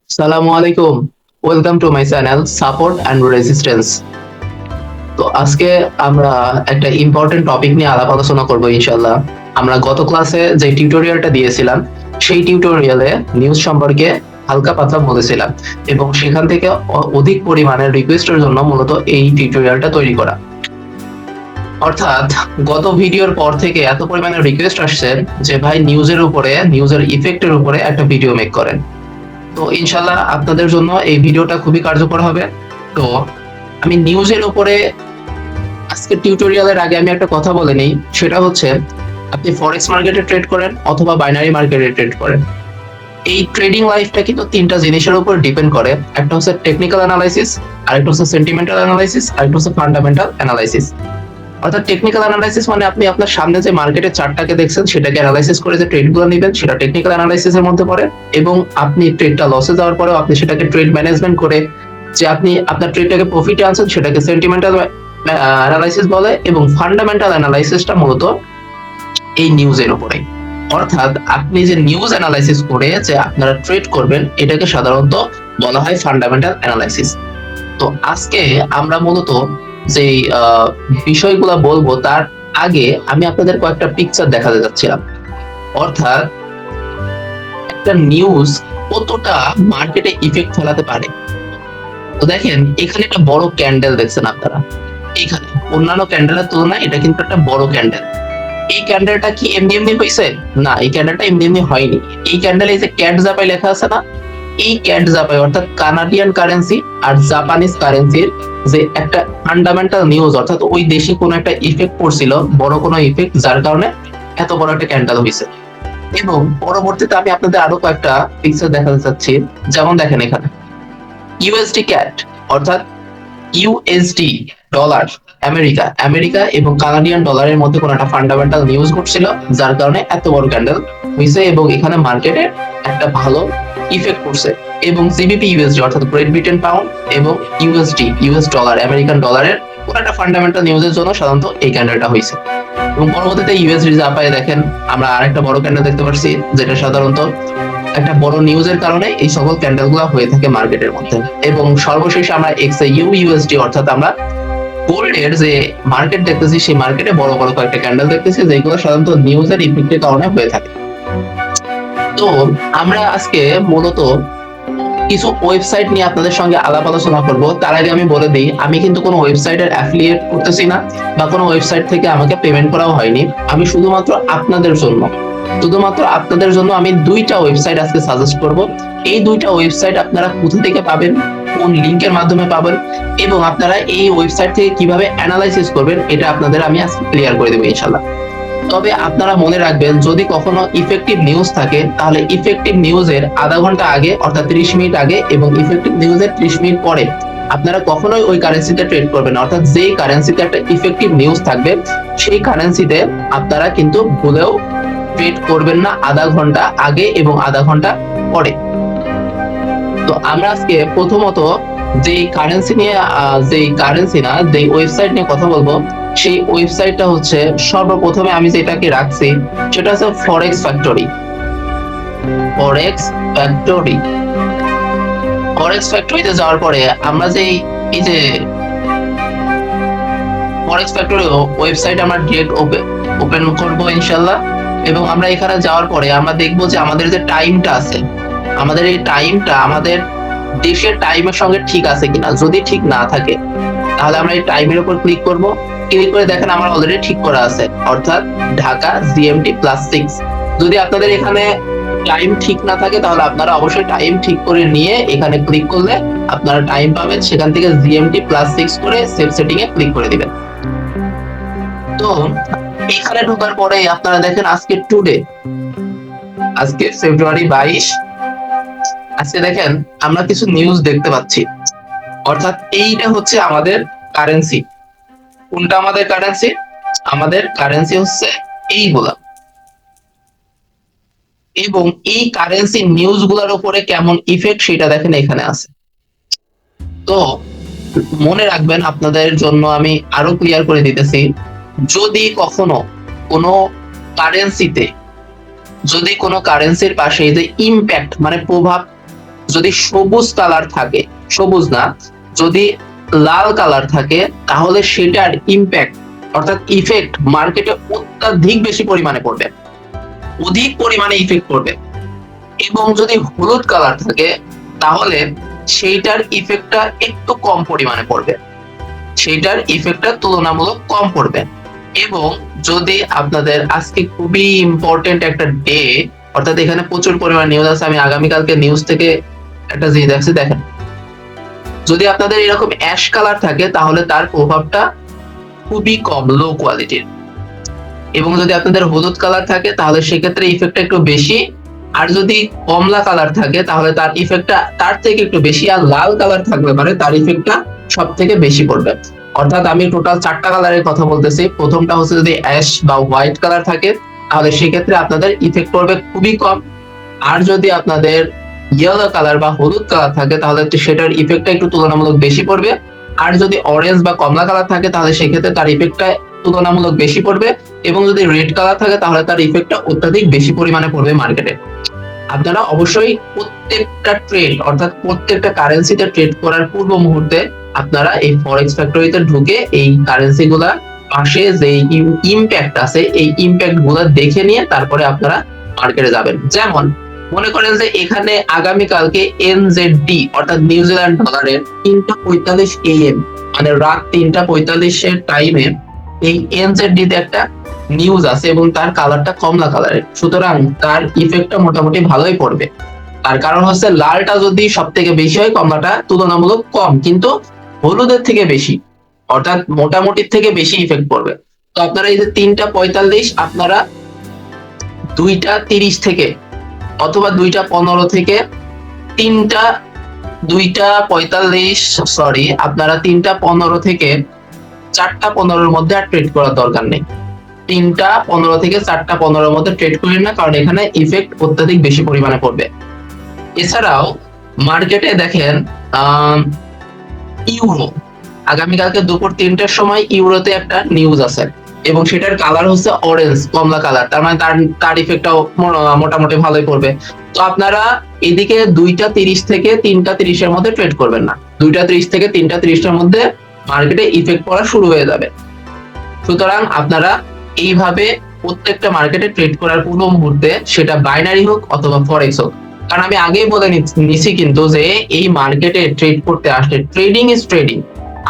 সালামু আলাইকুম। Welcome to my channel support and resistance. তো আজকে আমরা একটা ইম্পর্টেন্ট টপিক নিয়ে আলাপ আলোচনা করব ইনশাআল্লাহ। আমরা গত ক্লাসে যে টিউটোরিয়ালটা দিয়েছিলাম সেই টিউটোরিয়ালে নিউজ সম্পর্কে হালকা পাতলা বলেছিলাম এবং সেখান থেকে অধিক পরিমাণে রিকোয়েস্টের জন্য মূলত এই টিউটোরিয়ালটা তৈরি করা। অর্থাৎ গত ভিডিওর পর থেকে এত পরিমাণে রিকোয়েস্ট আসছে যে ভাই নিউজের ইফেক্টের উপরে একটা ভিডিও মেক করেন। তো ইনশাল্লাহ আপনাদের জন্য এই ভিডিওটা খুবই কার্যকর হবে। তো আমি নিউজের উপরে আজকে টিউটোরিয়ালের আগে আমি একটা কথা বলে নিই, সেটা হচ্ছে আপনি ফরেক্স মার্কেটে ট্রেড করেন অথবা বাইনারি মার্কেটে ট্রেড করেন, এই ট্রেডিং লাইফটা কিন্তু তিনটা জিনিসের উপর ডিপেন্ড করে। একটা হচ্ছে টেকনিক্যাল অ্যানালাইসিস, আরেকটা হচ্ছে সেন্টিমেন্টাল অ্যানালাইসিস, আরেকটা হচ্ছে ফান্ডামেন্টাল অ্যানালাইসিস। অর্থাৎ টেকনিক্যাল অ্যানালাইসিস মানে আপনি আপনার সামনে যে মার্কেটের চার্টটাকে দেখছেন সেটাকে অ্যানালাইসিস করে যে ট্রেডগুলো নেবেন সেটা টেকনিক্যাল অ্যানালাইসিসের মধ্যে পড়ে, এবং আপনি ট্রেডটা লসে যাওয়ার পরেও আপনি সেটাকে ট্রেড ম্যানেজমেন্ট করে যে আপনি আপনার ট্রেডটাকে প্রফিটে আনছেন সেটাকে সেন্টিমেন্টাল অ্যানালাইসিস বলে, এবং ফান্ডামেন্টাল অ্যানালাইসিসটা মূলত এই নিউজের উপরে। অর্থাৎ আপনি যে নিউজ অ্যানালাইসিস করে যে আপনারা ট্রেড করবেন এটাকে সাধারণত বলা হয় ফান্ডামেন্টাল অ্যানালাইসিস। তো আজকে আমরা মূলত যে বিষয়গুলো বলবো তার আগে আমি আপনাদের কয়েকটা পিকচার দেখাতে যাচ্ছিলাম। অর্থাৎ একটা নিউজ কতটা মার্কেটে ইফেক্ট ফেলাতে পারে। তো দেখেন এখানে একটা বড় ক্যান্ডেল দেখছেন আপনারা, এখানে অন্যান্য ক্যান্ডেলের তুলনায় এটা কিন্তু একটা বড় ক্যান্ডেল। এই ক্যান্ডেলটা কি এমনি এমনি হয়েছে? না, এই ক্যান্ডেলটা এমনি এমনি হয়নি। এই ক্যান্ডেলে এই যে ক্যাট জাপাই লেখা আছে না, এই ক্যাট জাপাই অর্থাৎ কানাডিয়ান কারেন্সি আর জাপানিজ কারেন্সির যে একটা ফান্ডামেন্টাল নিউজ, অর্থাৎ ওই দেশে কোনো একটা ইফেক্ট পড়ছিল, বড় কোনো ইফেক্ট, যার কারণে এত বড় একটা ক্যান্ডেল হয়েছে। এবং পরবর্তীতে আমি আপনাদের আরো কয়েকটা পিকচার দেখাতে চাচ্ছি। যেমন দেখেন এখানে ইউএসডি ক্যাট অর্থাৎ ইউএসডি ডলার, আমেরিকা আমেরিকা এবং কানাডিয়ান ডলারের মধ্যে কোনো একটা ফান্ডামেন্টাল নিউজ ঘটছিল যার কারণে এত বড় ক্যান্ডেল হয়েছে এবং এখানে মার্কেটে একটা ভালো ইফেক্ট পড়ছে। এবং জিবিপি ইউএসডি অর্থাৎ গ্রেট ব্রিটেন পাউন্ড এবং ইউএসডি ইউএস ডলার আমেরিকান ডলারের কোনো একটা ফান্ডামেন্টাল নিউজের জন্য সাধারণত এই ক্যান্ডেলটা হয়েছে। এবং পরবর্তীতে ইউএসডি জাপায় দেখেন আমরা আরেকটা বড় ক্যান্ডেল দেখতে পাচ্ছি, যেটা সাধারণত একটা বড় নিউজের কারণে এই সকল ক্যান্ডেল গুলা হয়ে থাকে মার্কেটের মধ্যে। এবং সর্বশেষে আমরা ইউএসডি অর্থাৎ আমরা গোল্ডের যে মার্কেট দেখতেছি সেই মার্কেটে বড় বড় কয়েকটা ক্যান্ডেল দেখতেছি যেগুলো সাধারণত নিউজের ইফেক্টের কারণে হয়ে থাকে। তো আমরা আজকে মূলত কিছু ওয়েবসাইট নিয়ে আপনাদের সঙ্গে আলাপ আলোচনা করব। তার আগে আমি বলে দিই, আমি কিন্তু কোনো ওয়েবসাইটের অ্যাফিলিয়েট করতেছি না বা কোনো ওয়েবসাইট থেকে আমাকে পেমেন্ট করাও হয়নি। আমি শুধুমাত্র আপনাদের জন্য আমি দুইটা ওয়েবসাইট আজকে সাজেস্ট করব। এই দুইটা ওয়েবসাইট আপনারা কোথা থেকে পাবেন, কোন লিংকের মাধ্যমে পাবেন, এবং আপনারা এই ওয়েবসাইট থেকে কিভাবে অ্যানালাইসিস করবেন এটা আপনাদের আমি আজকে ক্লিয়ার করে দেবো ইনশাআল্লাহ। তবে আপনারা মনে রাখবেন, যদি কখনো ইফেক্টিভ নিউজ থাকে তাহলে ইফেক্টিভ নিউজের আধা ঘন্টা আগে অর্থাৎ 30 মিনিট আগে এবং ইফেক্টিভ নিউজের 30 মিনিট পরে আপনারা কখনোই ওই কারেন্সিতে ট্রেড করবেন না। অর্থাৎ যেই কারেন্সিতে একটা ইফেক্টিভ নিউজ থাকবে সেই কারেন্সিতে আপনারা কিন্তু ভুলেও ট্রেড করবেন না আধা ঘন্টা আগে এবং আধা ঘন্টা পরে। তো আমরা আজকে প্রথমত যেই ওয়েবসাইট নিয়ে কথা বলবো সেই ওয়েবসাইটটা হচ্ছে, সর্বপ্রথমে আমি যেটাকে রাখছি সেটা হচ্ছে ফরেক্স ফ্যাক্টরি। ফরেক্স ফ্যাক্টরিতে যাওয়ার পরে আমরা যে এই যে ফরেক্স ফ্যাক্টরি ওয়েবসাইট আমরা ডিরেক্ট ওপেন করব ইনশাআল্লাহ। এবং আমরা এখানে যাওয়ার পরে আমরা দেখবো যে আমাদের যে টাইমটা আছে, আমাদের এই টাইমটা আমাদের দেশের টাইমের সঙ্গে ঠিক আছে কিনা। যদি ঠিক না থাকে তাহলে আমরা এই টাইমের উপর ক্লিক করব। ক্লিক করে দেখেন আমার অলরেডি ঠিক করা আছে, অর্থাৎ ঢাকা জিএমটি +6। যদি আপনাদের এখানে টাইম ঠিক না থাকে তাহলে আপনারা অবশ্যই টাইম ঠিক করে নিয়ে এখানে ক্লিক করলে আপনারা টাইম পাবেন। সেখান থেকে জিএমটি +6 করে সেভ সেটিং এ ক্লিক করে দিবেন। তো এখানে ঢোকার পরে আপনারা দেখেন আজকে ফেব্রুয়ারি 22। আজকে দেখেন আমরা কিছু নিউজ দেখতে পাচ্ছি। অর্থাৎ এইটা হচ্ছে আমাদের কারেন্সি। কোনটা আমাদের কারেন্সি? আমাদের কারেন্সি হচ্ছে এইগুলা। এবং এই কারেন্সি নিউজ গুলার উপরে কেমন ইফেক্ট সেটা দেখেন এখানে আছে। তো মনে রাখবেন, আপনাদের জন্য আমি আরো ক্লিয়ার করে দিতেছি, যদি কখনো কোনো কারেন্সিতে, যদি কোনো কারেন্সির পাশে যে ইম্প্যাক্ট মানে প্রভাব যদি সবুজ কালার থাকে, সবুজ না, যদি লাল কালার থাকে, তাহলে সেটার ইম্প্যাক্ট অর্থাৎ ইফেক্ট মার্কেটে অত্যাধিক বেশি পরিমাণে পড়বে, অধিক পরিমাণে ইফেক্ট করবে। এবং যদি হলুদ কালার থাকে, তাহলে সেইটার ইফেক্টটা একটু কম পরিমাণে পড়বে, সেইটার ইফেক্টটা তুলনামূলক কম পড়বে। এবং যদি আপনাদের আজকে খুবই ইম্পর্টেন্ট একটা ডে, অর্থাৎ এখানে প্রচুর পরিমাণ নিউজ আছে, আমি আগামীকালকে নিউজ থেকে একটা জিনিস দেখছি, দেখেন যদি আপনাদের এরকম অ্যাশ কালার থাকে, তাহলে তার প্রভাবটা খুবই কম, লো কোয়ালিটির। এবং যদি আপনাদের হলুদ কালার থাকে, তাহলে সেক্ষেত্রে ইফেক্টটা একটু বেশি। আর যদি কমলা কালার থাকে, তাহলে তার ইফেক্টটা তার থেকে একটু বেশি। আর লাল কালার থাকলে মানে তার ইফেক্টটা সব থেকে বেশি পড়বে। অর্থাৎ আমি টোটাল 4টা কালারের কথা বলতেছি। প্রথমটা হচ্ছে যদি অ্যাশ বা হোয়াইট কালার থাকে, তাহলে সেক্ষেত্রে আপনাদের ইফেক্ট পড়বে খুবই কম। আর যদি আপনাদের ইয়েলো কালার বা হলুদ কালার থাকে, তাহলে সেটার ইফেক্টটা একটু তুলনামূলক বেশি পড়বে। আর যদি অরেঞ্জ বা কমলা কালার থাকে, তাহলে সেক্ষেত্রে তার ইফেক্টটা তুলনামূলক বেশি পড়বে। এবং যদি রেড কালার থাকে, তাহলে তার ইফেক্টটা অত্যাধিক বেশি পরিমাণে পড়বে মার্কেটে। আপনারা অবশ্যই প্রত্যেকটা ট্রেড অর্থাৎ প্রত্যেকটা কারেন্সিতে ট্রেড করার পূর্ব মুহূর্তে আপনারা এই ফরেক্স ফ্যাক্টরিতে ঢুকে এই কারেন্সি গুলা পাশে যে ইম্প্যাক্ট আছে, এই ইম্প্যাক্ট গুলা দেখে নিয়ে তারপরে আপনারা মার্কেটে যাবেন। যেমন মনে করেন যে এখানে আগামীকালকে এনজেডডি অর্থাৎ নিউজিল্যান্ড ডলারের 3:45 AM মানে রাত 3:45 টাইমে এই এনজেডডি তে একটা নিউজ আছে এবং তার কালারটা কমলা কালারের, সুতরাং তার ইফেক্টটা মোটামুটি ভালোই পড়বে। তার কারণ হচ্ছে লালটা যদি সব থেকে বেশি হয়, কমলাটা তুলনামূলক কম কিন্তু হলুদের থেকে বেশি, অর্থাৎ মোটামুটি থেকে বেশি ইফেক্ট পড়বে। তো আপনারা এই যে 3:45 আপনারা 2:30 থেকে অথবা 2:15 থেকে 2:45 সরি আপনারা 3:15 থেকে 4:15 মধ্যে আর ট্রেড করার দরকার নেই। 3:15 থেকে 4:15 মধ্যে ট্রেড করেন না, কারণ এখানে ইফেক্ট অত্যাধিক বেশি পরিমাণে পড়বে। এছাড়াও মার্কেটে দেখেন ইউরো, আগামীকালকে দুপুর 3টার সময় ইউরোতে একটা নিউজ আছে এবং সেটার কালার হচ্ছে অরেঞ্জ, কমলা কালার, তার মানে তার ইফেক্টটাও মোটামুটি ভালোই পড়বে। তো আপনারা এদিকে 2:30 থেকে 3:30 এর মধ্যে ট্রেড করবেন না, 2:30 থেকে 3:30 এর মধ্যে মার্কেটে ইফেক্ট পড়া শুরু হয়ে যাবে। সুতরাং আপনারা এইভাবে প্রত্যেকটা মার্কেটে ট্রেড করার পূর্ব মুহূর্তে, সেটা বাইনারি হোক অথবা ফরেক্স হোক, কারণ আমি আগেই বলে নিছি কিন্তু যে এই মার্কেটে ট্রেড করতে আসলে ট্রেডিং ইজ ট্রেডিং।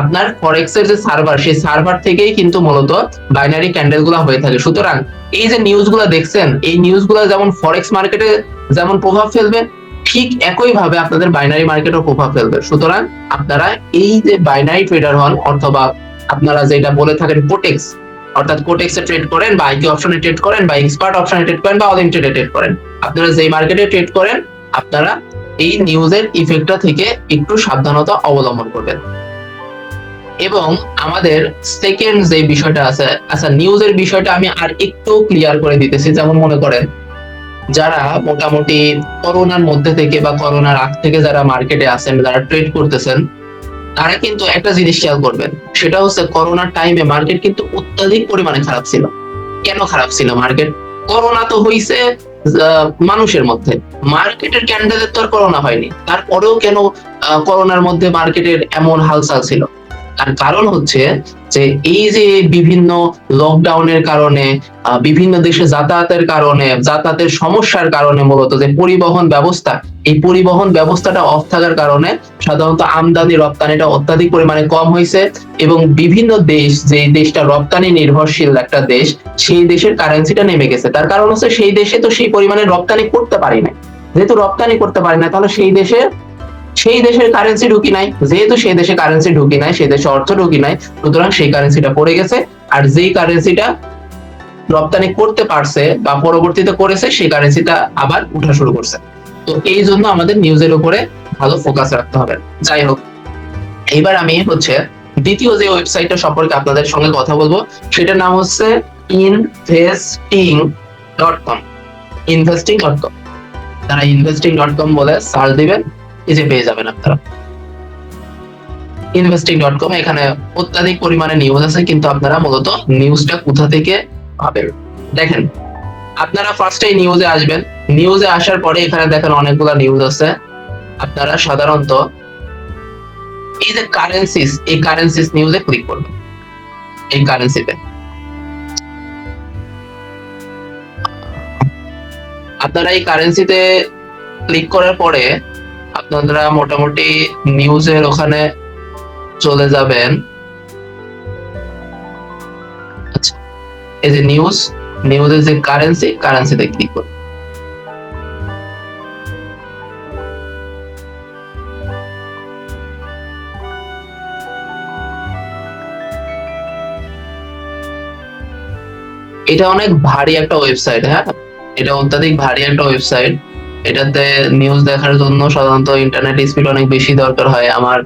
আপনার ফরেক্স এর যে সার্ভার, সেই সার্ভার থেকেই কিন্তু মূলত বাইনারি ক্যান্ডেল গুলা হয়ে থাকে। সুতরাং এই যে নিউজ গুলা দেখছেন, এই নিউজ গুলা যেমন ফরেক্স মার্কেটে যেমন প্রভাব ফেলবে, ঠিক একই ভাবে আপনাদের বাইনারি মার্কেটও প্রভাব ফেলবে। সুতরাং আপনারা এই যে বাইনারি ট্রেডার হন অথবা আপনারা যেটা বলে থাকেন কোটেক্স, অর্থাৎ কোটেক্সে ট্রেড করেন বা আইকিউ অপশনে ট্রেড করেন বা এক্সপার্ট অপশনে ট্রেড করেন বা অল ইন্ট্রাডে ট্রেড করেন, আপনারা যেই মার্কেটে ট্রেড করেন আপনারা এই নিউজের ইফেক্টটা থেকে একটু সাবধানতা অবলম্বন করবেন। এবং আমাদের সেকেন্ড যে বিষয়টা আছে, আচ্ছা নিউজের বিষয়টা আমি আর একটু ক্লিয়ার করে দিতেছি। যেমন মনে করেন যারা মোটামুটি করোনার মধ্যে থেকে বা করোনার আগ থেকে যারা মার্কেটে আছেন, যারা ট্রেড করতেছেন, তারা কিন্তু একটা জিনিস খেয়াল করবেন, সেটা হচ্ছে করোনার টাইমে মার্কেট কিন্তু অত্যাধিক পরিমাণে খারাপ ছিল। কেন খারাপ ছিল মার্কেট? করোনা তো হইছে মানুষের মধ্যে, মার্কেটের ক্যান্ডেলের তো আর করোনা হয়নি, তারপরেও কেন করোনার মধ্যে মার্কেটের এমন হালচাল ছিল? তার কারণ হচ্ছে যে এই যে বিভিন্ন লকডাউনের কারণে, বিভিন্ন দেশে যাতায়াতের কারণে, যাতায়াতের সমস্যার কারণে মূলত যে পরিবহন ব্যবস্থা, এই পরিবহন ব্যবস্থাটা অফ থাকার কারণে সাধারণত আমদানি রপ্তানিটা অত্যাধিক পরিমাণে কম হয়েছে এবং বিভিন্ন দেশ, যে দেশটা রপ্তানি নির্ভরশীল একটা দেশ, সেই দেশের কারেন্সিটা নেমে গেছে। তার কারণ হচ্ছে সেই দেশে তো সেই পরিমাণে রপ্তানি করতে পারি না, যেহেতু রপ্তানি করতে পারি না, তাহলে সেই দেশের কারেন্সি ঢুকি নাই, যেহেতু সেই দেশে কারেন্সি ঢুকি নাই, সেই দেশে অর্থ ঢুকি নাই, সুতরাং সেই কারেন্সিটা পড়ে গেছে। আর যেই কারেন্সিটা রপ্তানি করতে পারছে বা পরবর্তীতে করেছে, সেই কারেন্সিটা আবার উঠা শুরু করছে। তো এই জন্য আমাদের নিউজের উপরে ভালো ফোকাস রাখতে হবে। যাই হোক, এইবার আমি হচ্ছে দ্বিতীয় যে ওয়েবসাইটটা সম্পর্কে আপনাদের সঙ্গে কথা বলবো, সেটার নাম হচ্ছে investing.com। investing.com, তারা investing.com বলে সার্চ দিবেন, এই যে পেয়ে যাবেন আপনারা investing.com। এখানে অত্যাধিক পরিমাণে নিউজ আছে, কিন্তু আপনারা মূলত নিউজটা কোথা থেকে পাবেন দেখেন। আপনারা ফার্স্টে নিউজে আসবেন, নিউজে আসার পরে এখানে দেখেন অনেকগুলো নিউজ আছে। আপনারা সাধারণত এই যে কারেন্সিস, এই কারেন্সিস নিউজে ক্লিক করবেন। এই কারেন্সিতে আপনারা এই কারেন্সিতে ক্লিক করার পরে আপনারা মোটামুটি নিউজের ওখানে চলে যাবেন। আচ্ছা, এই যে নিউজের যে কারেন্সিতে ক্লিক করুন। এটা অনেক ভারী একটা ওয়েবসাইট, হ্যাঁ, এটা অত্যাধিক ভারী একটা ওয়েবসাইট। এটাতে নিউজ দেখার জন্য সাধারণত ইন্টারনেট স্পিড অনেক বেশি দরকার হয়। আমার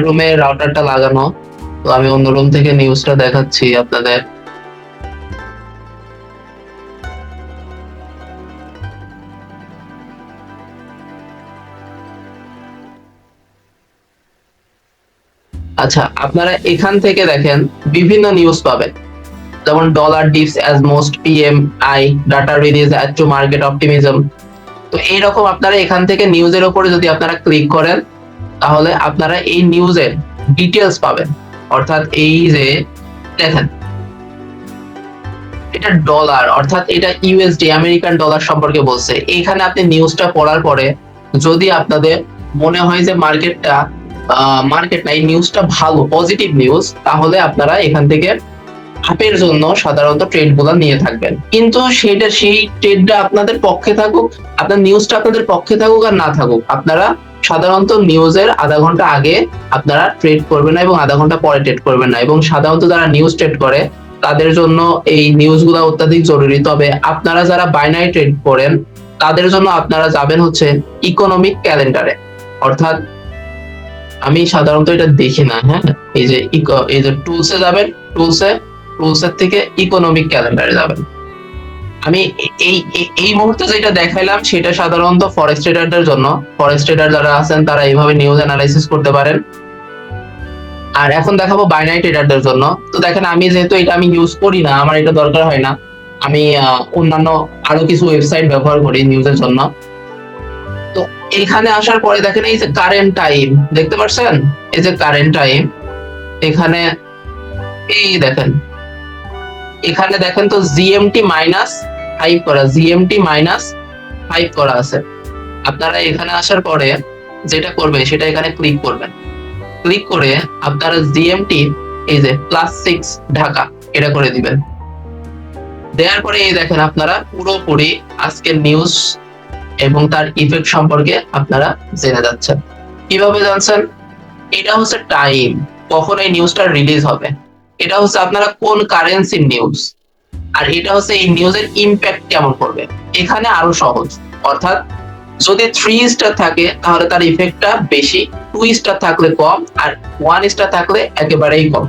রুমে রাউটারটা লাগানো, তো আমি অন্য রুম থেকে নিউজটা দেখাচ্ছি আপনাদের। আচ্ছা, আপনারা এখান থেকে দেখেন বিভিন্ন নিউজ পাবেন, যেমন dollar dips as most PMI data release add to market optimism. তো এইরকম আপনারা এখান থেকে নিউজের উপরে যদি আপনারা ক্লিক করেন, তাহলে আপনারা এই নিউজের ডিটেলস পাবেন। অর্থাৎ এই যে দেখেন, এটা ডলার, অর্থাৎ এটা ইউএসডি আমেরিকান ডলার সম্পর্কে বলছে। এখানে আপনি নিউজটা পড়ার পরে যদি আপনাদের মনে হয় যে মার্কেট না, এই নিউজটা ভালো, পজিটিভ নিউজ, তাহলে আপনারা এখান থেকে আপের জন্য সাধারণত ট্রেড গুলো নিয়ে থাকবেন। কিন্তু সেই ট্রেডটা আপনাদের পক্ষে থাকুক, আপনার নিউজটা আপনাদের পক্ষে থাকুক আর না থাকুক, আপনারা সাধারণত নিউজের আধা ঘন্টা আগে আপনারা ট্রেড করবেন না এবং আধা ঘন্টা পরে ট্রেড করবেন না। এবং সাধারণত যারা নিউজ ট্রেড করে তাদের জন্য এই নিউজগুলো অত্যাধিক জরুরি। তবে আপনারা যারা বাইনারি ট্রেড করেন তাদের জন্য আপনারা যাবেন হচ্ছে ইকোনমিক ক্যালেন্ডারে। অর্থাৎ আমি সাধারণত এটা দেখি না, হ্যাঁ, এই যে টুলসে যাবেন, টুলসের থেকে ইকোনমিক ক্যালেন্ডারে যাবেন। আমি এই মুহূর্তে যেটা দেখাইলাম সেটা সাধারণত ফরেক্স ট্রেডারদের জন্য। ফরেক্স ট্রেডার যারা আছেন তারা এইভাবে নিউজ অ্যানালাইসিস করতে পারেন। আর এখন দেখাবো বাইনারি ট্রেডারদের জন্য। তো দেখেন, আমি যেহেতু এটা আমি ইউজ করি না, আমার এটা দরকার হয় না, আমি অন্যান্য আরো কিছু ওয়েবসাইট ব্যবহার করি নিউজের জন্য। তো এখানে আসার পরে দেখেন এই যে কারেন্ট টাইম দেখতে পাচ্ছেন, এই যে কারেন্ট টাইম, এখানে এই দেখেন, এখানে দেখেন তো জিএমটি -5 করা আছে। আপনারা এখানে আসার পরে যেটা করবেন সেটা এখানে ক্লিক করবেন। ক্লিক করে আপনারা জিএমটি এই যে +6 ঢাকা এটা করে দিবেন। দেওয়ার পরে এই দেখেন আপনারা পুরোপুরি আজকের নিউজ এবং তার ইফেক্ট সম্পর্কে আপনারা জেনে যাচ্ছেন। কিভাবে জানছেন? এটা হচ্ছে টাইম, কখন এই নিউজটা রিলিজ হবে। এটা হচ্ছে আপনারা কোন কারেন্সির নিউজ, আর এটা হচ্ছে এই নিউজের ইম্প্যাক্ট কেমন করবে। এখানে আরো সহজ, অর্থাৎ যদি 3 স্টার থাকে তাহলে তার ইফেক্টটা বেশি, 2 স্টার থাকলে কম, আর 1 স্টার থাকলে একেবারেই কম।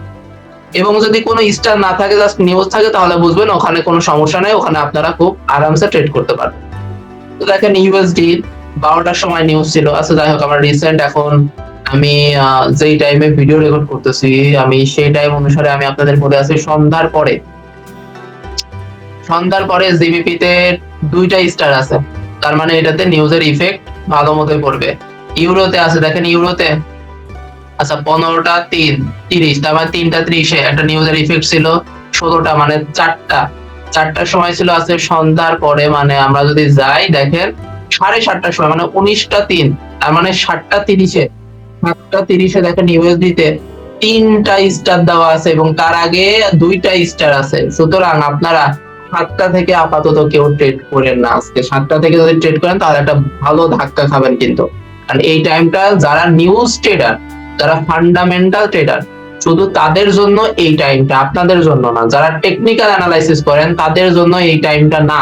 এবং যদি কোনো স্টার না থাকে, জাস্ট নিউজ থাকে, তাহলে বুঝবেন ওখানে কোনো সমস্যা নেই, ওখানে আপনারা খুব আরামসে ট্রেড করতে পারবেন। তো দেখেন ইউএসডি 12টার সময় নিউজ ছিল। আচ্ছা, যাই হোক, আমার রিসেন্ট এখন আমি যেই টাইমে ভিডিও রেকর্ড করতেছি আমি সেই টাইম অনুসারে আমি আপনাদের বলে আছি সন্ধ্যার পরে জিবিপি তে 2টা স্টার আছে, তার মানে এটাতে নিউজের ইফেক্ট ভালো মতোই পড়বে। ইউরোতে আছে, দেখেন ইউরোতে আচ্ছা 15টা 3:30, তার মানে 3টা 30-এ একটা নিউজের ইফেক্ট ছিল। 16টা মানে 4টার সময় ছিল আছে সন্ধ্যার পরে, মানে আমরা যদি যাই দেখেন 7:30টার সময় মানে 19টা 3, তার মানে 7:30-এ দেখেন ইউএসডি তে 3টা স্টার দেওয়া আছে এবং তার আগে 2টা স্টার আছে। সুতরাং আপনারা 7টা থেকে আপাতত কেউ ট্রেড করেন না। আজকে 7টা থেকে যদি ট্রেড করেন তাহলে একটা ভালো ধাক্কা খাবেন কিন্তু। কারণ এই টাইমটা যারা নিউজ ট্রেডার, যারা ফান্ডামেন্টাল ট্রেডার, শুধু তাদের জন্য এই টাইমটা, আপনাদের জন্য না। যারা টেকনিক্যাল অ্যানালাইসিস করেন তাদের জন্য এই টাইমটা না।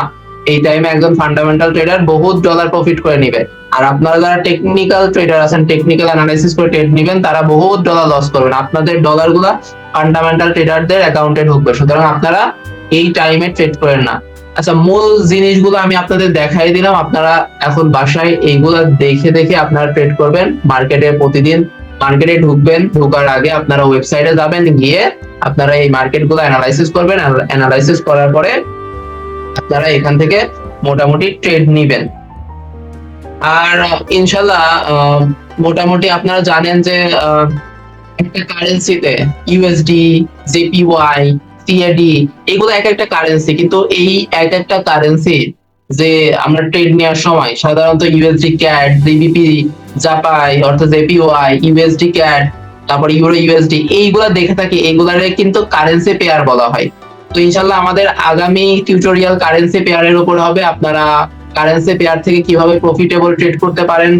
এই টাইমে একজন ফান্ডামেন্টাল ট্রেডার বহুত ডলার প্রফিট করে নিবে, আর আপনারা যারা টেকনিক্যাল ট্রেডার আছেন, টেকনিক্যাল অ্যানালাইসিস করে ট্রেড নেবেন, তারা বহুত ডলার লস করবেন। আপনাদের ডলারগুলা ফান্ডামেন্টাল ট্রেডারদের অ্যাকাউন্টে ঢুকবে। সুতরাং আপনারা এই টাইমে ট্রেড করেন না। আচ্ছা, মূল জিনিসগুলো আমি আপনাদের দেখাই দিলাম। আপনারা এখন বাসায় এইগুলা দেখে আপনারা ট্রেড করবেন। প্রতিদিন মার্কেটে ঢুকবেন, ঢোকার আগে আপনারা ওয়েবসাইটে যাবেন, গিয়ে আপনারা এই মার্কেটগুলো অ্যানালাইসিস করবেন। অ্যানালাইসিস করার পরে আপনারা এখান থেকে মোটামুটি ট্রেড নিবেন। আর ইনশাল্লাহ মোটামুটি আপনারা জানেন যে একটা কারেন্সিতে ইউএসডি, জেপিওয়াই, সিএডি এগুলো এক একটা কারেন্সি, কিন্তু এই এক একটা কারেন্সি যে আমরা ট্রেড নেওয়ার সময় সাধারণত ইউএসডি ক্যাড, জিবিপি, জাপাই অর্থাৎ জেপিওয়াই, ইউএসডি ক্যাড, তারপর ইউরো ইউএসডি এইগুলা দেখে থাকি, এইগুলারে কিন্তু কারেন্সি পেয়ার বলা হয়। তো ইনশাল্লাহ আমাদের আগামী টিউটোরিয়াল কারেন্সি পেয়ারের উপর হবে। আপনারা কারেন্সি পেয়ার থেকে কিভাবে প্রফিটেবল ট্রেড করতে পারেন,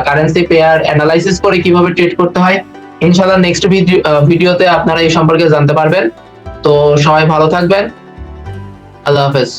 কারেন্সি পেয়ার অ্যানালাইসিস করে কিভাবে ট্রেড করতে হয়, ইনশাআল্লাহ নেক্সট ভিডিওতে আপনারা এই সম্পর্কে জানতে পারবেন। তো সবাই ভালো থাকবেন। আল্লাহ হাফেজ।